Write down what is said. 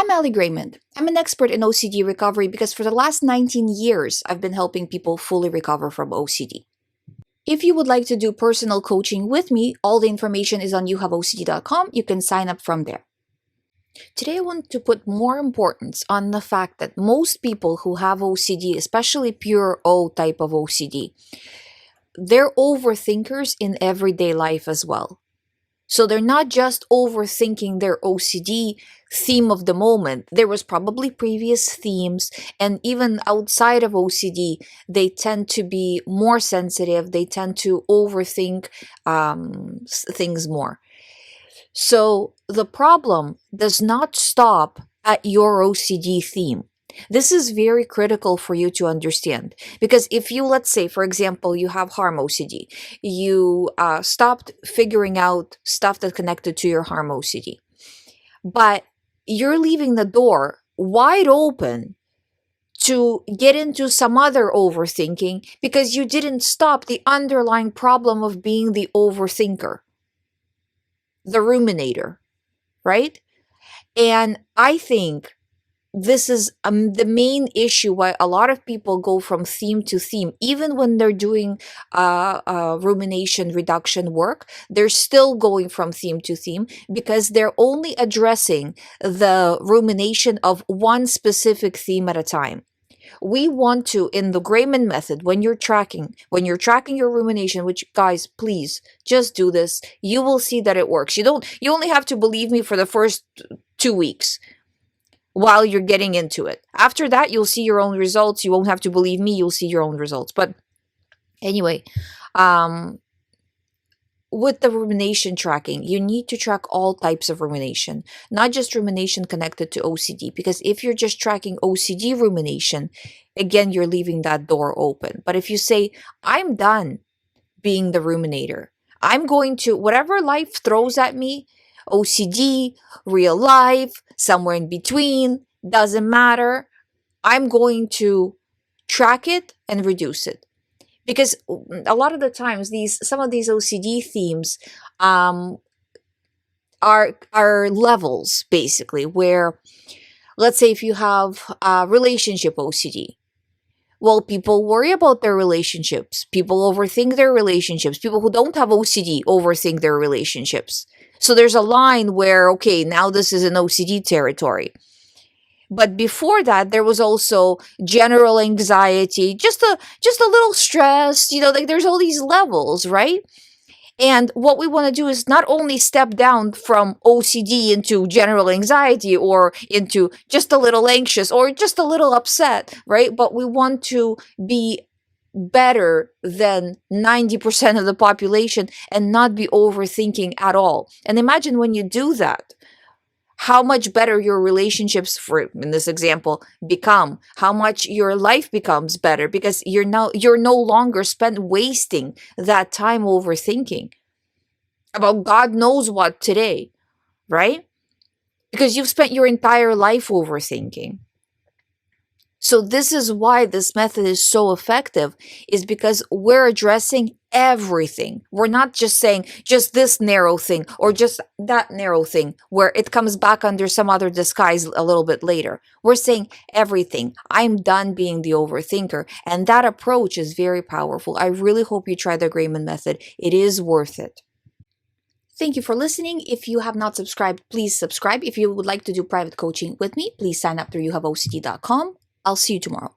I'm GREYMOND. I'm an expert in OCD recovery because for the last 19 years, I've been helping people fully recover from OCD. If you would like to do personal coaching with me, all the information is on youhaveocd.com. You can sign up from there. Today, I want to put more importance on the fact that most people who have OCD, especially pure O type of OCD, they're overthinkers in everyday life as well. So they're not just overthinking their OCD theme of the moment. There was probably previous themes, and even outside of OCD, they tend to be more sensitive. They tend to overthink things more. So the problem does not stop at your OCD theme. This is very critical for you to understand, because if you, let's say, for example, you have harm OCD, you stopped figuring out stuff that's connected to your harm OCD, but you're leaving the door wide open to get into some other overthinking because you didn't stop the underlying problem of being the overthinker, the ruminator, right? And I think this is the main issue why a lot of people go from theme to theme. Even when they're doing rumination reduction work, they're still going from theme to theme because they're only addressing the rumination of one specific theme at a time. We want to, in the GREYMOND method, when you're tracking your rumination, which, guys, please just do this. You will see that it works. You only have to believe me for the first 2 weeks while you're getting into it. After that, you'll see your own results. You won't have to believe me. You'll see your own results. But anyway, with the rumination tracking, you need to track all types of rumination, not just rumination connected to OCD. Because if you're just tracking OCD rumination, again, you're leaving that door open. But if you say, I'm done being the ruminator, I'm going to, whatever life throws at me, OCD, real life, somewhere in between, doesn't matter, I'm going to track it and reduce it. Because a lot of the times, some of these OCD themes are levels, basically, where, let's say, if you have relationship OCD, well, people worry about their relationships. People overthink their relationships. People who don't have OCD overthink their relationships. So there's a line where, okay, now this is an OCD territory. But before that, there was also general anxiety, just a little stress, like there's all these levels, right? And what we want to do is not only step down from OCD into general anxiety or into just a little anxious or just a little upset, right? But we want to be better than 90% of the population and not be overthinking at all. And imagine when you do that, how much better your relationships, in this example, become, how much your life becomes better, because you're no longer wasting that time overthinking about God knows what today, right? Because you've spent your entire life overthinking. So this is why this method is so effective, is because we're addressing everything. We're not just saying just this narrow thing or just that narrow thing where it comes back under some other disguise a little bit later. We're saying everything. I'm done being the overthinker. And that approach is very powerful. I really hope you try the GREYMOND method. It is worth it. Thank you for listening. If you have not subscribed, please subscribe. If you would like to do private coaching with me, please sign up through youhaveocd.com. I'll see you tomorrow.